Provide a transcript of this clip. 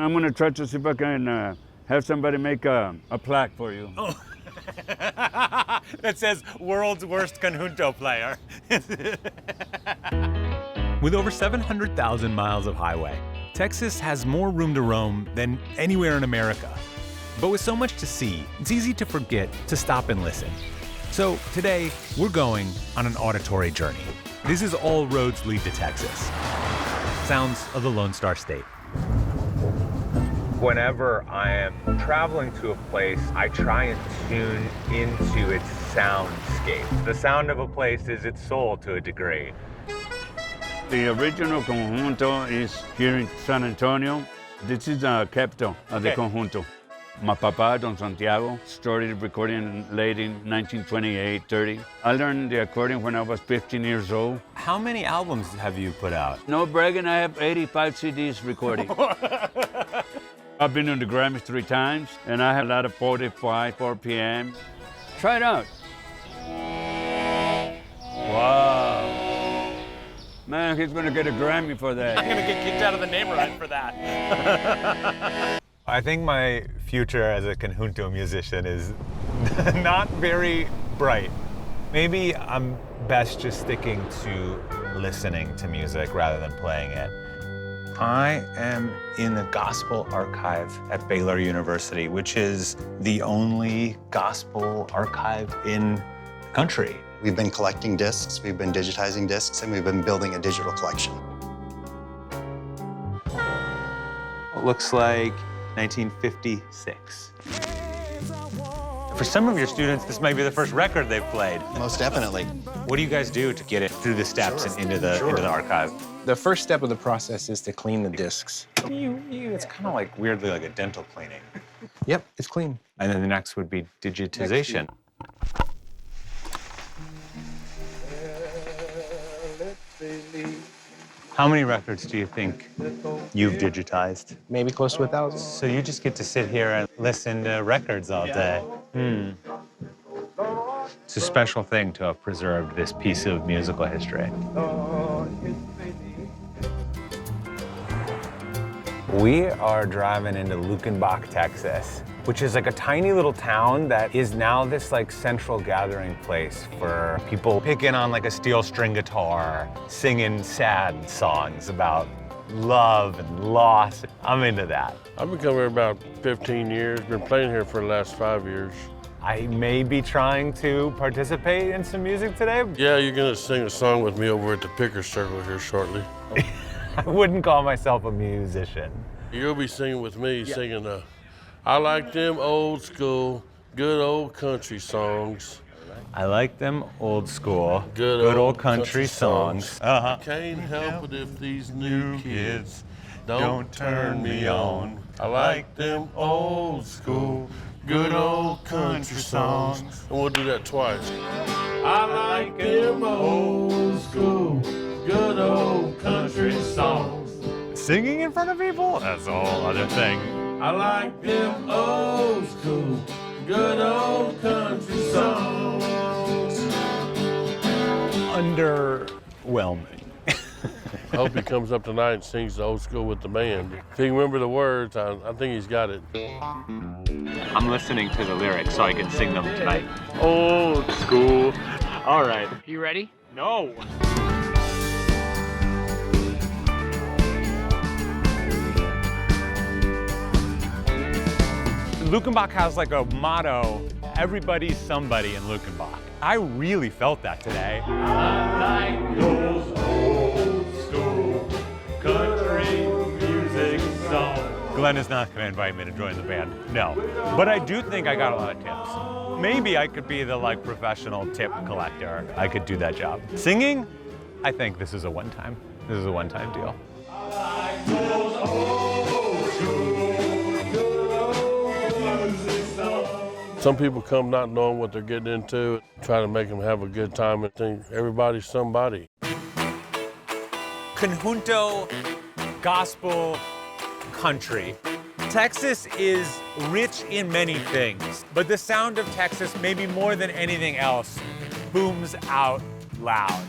I'm gonna try to see if I can have somebody make a plaque for you. Oh. That says world's worst conjunto player. With over 700,000 miles of highway, Texas has more room to roam than anywhere in America. But with so much to see, it's easy to forget to stop and listen. So today, we're going on an auditory journey. This is All Roads Lead to Texas. Sounds of the Lone Star State. Whenever I am traveling to a place, I try and tune into its soundscape. The sound of a place is its soul to a degree. The original Conjunto is here in San Antonio. This is the capital of the Conjunto. My papa, Don Santiago, started recording late in 1928-30. I learned the accordion when I was 15 years old. How many albums have you put out? No bragging, I have 85 CDs recording. I've been on the Grammys 3 times, and I have a lot of 45, 4 p.m. Try it out. Wow. Man, he's gonna get a Grammy for that. I'm gonna get kicked out of the neighborhood for that. I think my future as a conjunto musician is not very bright. Maybe I'm best just sticking to listening to music rather than playing it. I am in the Gospel Archive at Baylor University, which is the only gospel archive in the country. We've been collecting discs, we've been digitizing discs, and we've been building a digital collection. It looks like 1956. For some of your students, this might be the first record they've played. Most definitely. What do you guys do to get it through the steps and into the archive? The first step of the process is to clean the discs. It's kind of like weirdly like a dental cleaning. Yep, it's clean. And then the next would be digitization. How many records do you think you've digitized? Maybe close to 1,000. So you just get to sit here and listen to records all day. It's a special thing to have preserved this piece of musical history. We are driving into Luckenbach, Texas, which is like a tiny little town that is now this like central gathering place for people picking on like a steel string guitar, singing sad songs about love and loss. I'm into that. I've been coming here about 15 years, been playing here for the last 5 years. I may be trying to participate in some music today. Yeah, you're gonna sing a song with me over at the Picker Circle here shortly. I wouldn't call myself a musician. You'll be singing with me, singing I like them old school, good old country songs. I like them old school, good old country songs. I can't help it if these new kids don't turn me on. I like them old school, good old country songs. And we'll do that twice. I like them old school, good old country songs. Singing in front of people? That's a whole other thing. I like them old school, good old country songs. Underwhelming. I hope he comes up tonight and sings the old school with the band. If he can remember the words, I think he's got it. I'm listening to the lyrics so I can sing them tonight. Old school. All right. You ready? No. Luckenbach has like a motto, everybody's somebody in Luckenbach. I really felt that today. I like those old school country music songs. Glenn is not gonna invite me to join the band, no. But I do think I got a lot of tips. Maybe I could be the like professional tip collector. I could do that job. Singing, I think this is a one-time deal. I like those old school. Some people come not knowing what they're getting into, try to make them have a good time and think everybody's somebody. Conjunto, gospel, country. Texas is rich in many things, but the sound of Texas, maybe more than anything else, booms out loud.